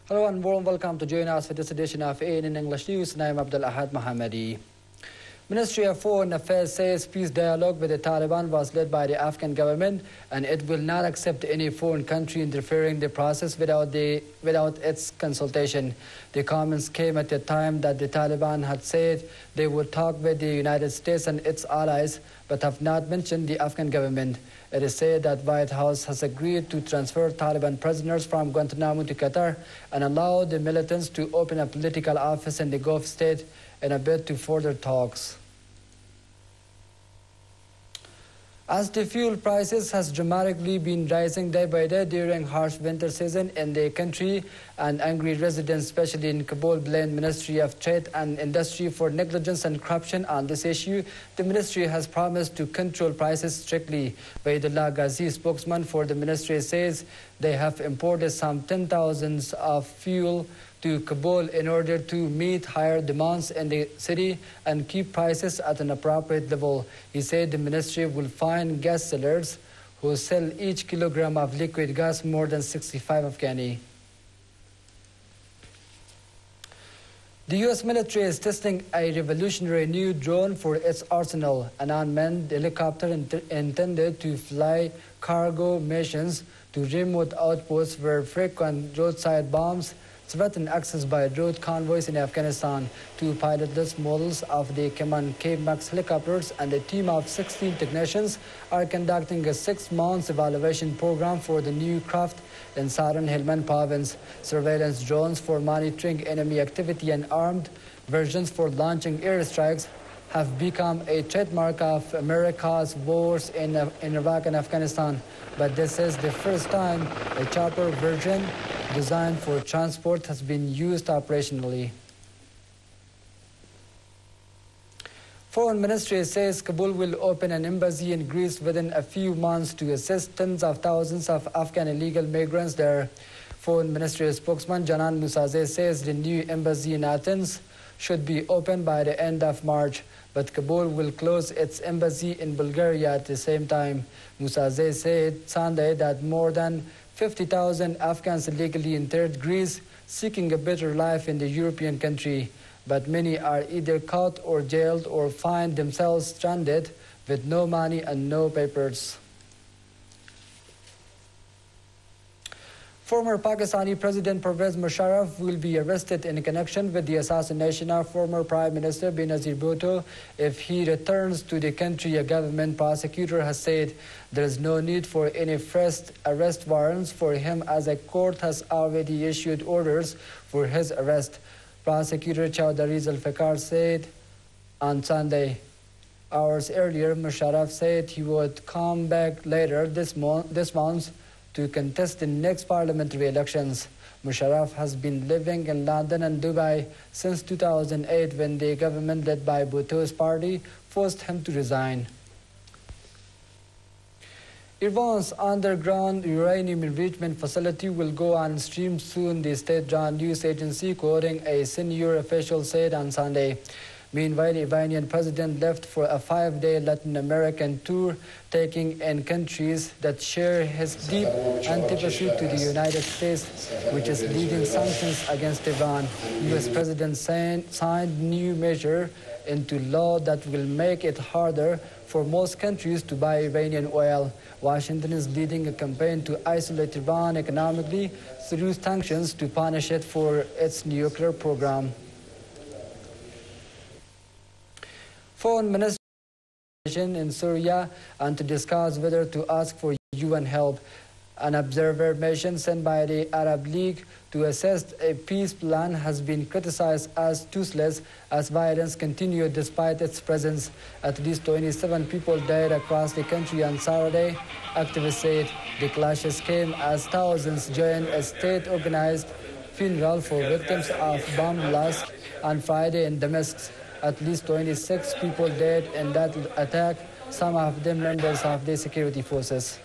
Hello and warm welcome to join us for this edition of AN in English News. And I'm Abdul Ahad Mohammadi. Ministry of Foreign Affairs says peace dialogue with the Taliban was led by the Afghan government and it will not accept any foreign country interfering in the process without its consultation. The comments came at a time that the Taliban had said they would talk with the United States and its allies, but have not mentioned the Afghan government. It is said that White House has agreed to transfer Taliban prisoners from Guantanamo to Qatar and allow the militants to open a political office in the Gulf state in a bid to further talks. As the fuel prices has dramatically been rising day by day during harsh winter season in the country, and angry residents, especially in Kabul, blame Ministry of Trade and Industry for negligence and corruption on this issue. The ministry has promised to control prices strictly. Waidullah Ghazi, spokesman for the ministry, says they have imported some 10,000 of fuel to Kabul in order to meet higher demands in the city and keep prices at an appropriate level. He said the ministry will find gas sellers who sell each kilogram of liquid gas more than 65 Afghani. The U.S. military is testing a revolutionary new drone for its arsenal, an unmanned helicopter intended to fly cargo missions to remote outposts where frequent roadside bombs threaten access by road convoys in Afghanistan. Two pilotless models of the Command K-MAX helicopters and a team of 16 technicians are conducting a 6-month evaluation program for the new craft in southern Helmand province. Surveillance drones for monitoring enemy activity and armed versions for launching airstrikes have become a trademark of America's wars in Iraq and Afghanistan. But this is the first time a chopper version designed for transport has been used operationally. Foreign Ministry says Kabul will open an embassy in Greece within a few months to assist tens of thousands of Afghan illegal migrants there. Foreign Ministry spokesman Janan Musazeh says the new embassy in Athens should be open by the end of March, but Kabul will close its embassy in Bulgaria at the same time. Musazeh said Sunday that more than 50,000 Afghans illegally entered Greece seeking a better life in the European country, but many are either caught or jailed or find themselves stranded with no money and no papers. Former Pakistani President Pervez Musharraf will be arrested in connection with the assassination of former Prime Minister Benazir Bhutto if he returns to the country. A government prosecutor has said there is no need for any fresh arrest warrants for him as a court has already issued orders for his arrest. Prosecutor Chowdhury Zulfikar said on Sunday. Hours earlier, Musharraf said he would come back later this month to contest the next parliamentary elections. Musharraf has been living in London and Dubai since 2008 when the government led by Bhutto's party forced him to resign. Iran's underground uranium enrichment facility will go on stream soon, the state-run news agency quoting a senior official said on Sunday. Meanwhile, the Iranian president left for a 5-day Latin American tour, taking in countries that share his deep antipathy to the United States, which is leading sanctions against Iran. U.S. President signed new measure into law that will make it harder for most countries to buy Iranian oil. Washington is leading a campaign to isolate Iran economically through sanctions to punish it for its nuclear program. Foreign Minister in Syria and to discuss whether to ask for UN help. An observer mission sent by the Arab League to assess a peace plan has been criticized as toothless as violence continued despite its presence. At least 27 people died across the country on Saturday. Activists said the clashes came as thousands joined a state-organized funeral for victims of bomb blasts on Friday in Damascus. At least 26 people died in that attack, some of them members of the security forces.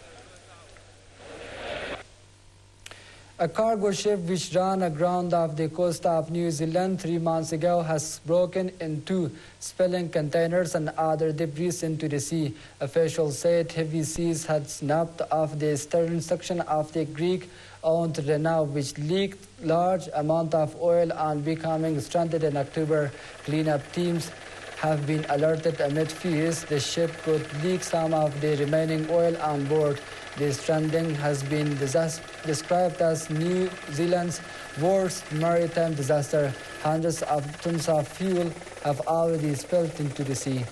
A cargo ship which ran aground off the coast of New Zealand 3 months ago has broken in two, spilling containers and other debris into the sea. Officials said heavy seas had snapped off the stern section of the Greek owned Renault, which leaked large amount of oil and becoming stranded in October. Cleanup teams have been alerted amid fears the ship could leak some of the remaining oil on board. The stranding has been described as New Zealand's worst maritime disaster. Hundreds of tons of fuel have already spilled into the sea.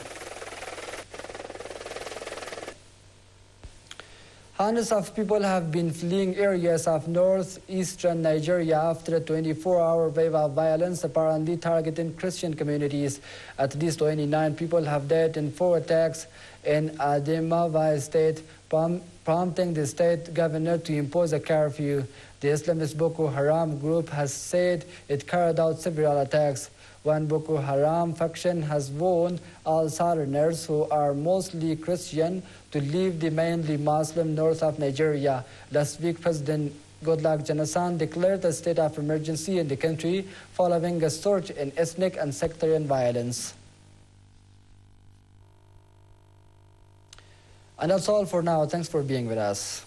Hundreds of people have been fleeing areas of northeastern Nigeria after a 24-hour wave of violence apparently targeting Christian communities. At least 29 people have died in 4 attacks in Adamawa state, prompting the state governor to impose a curfew. The Islamist Boko Haram group has said it carried out several attacks. One Boko Haram faction has warned all southerners, who are mostly Christian, to leave the mainly Muslim north of Nigeria. Last week, President Goodluck Jonathan declared a state of emergency in the country following a surge in ethnic and sectarian violence. And that's all for now. Thanks for being with us.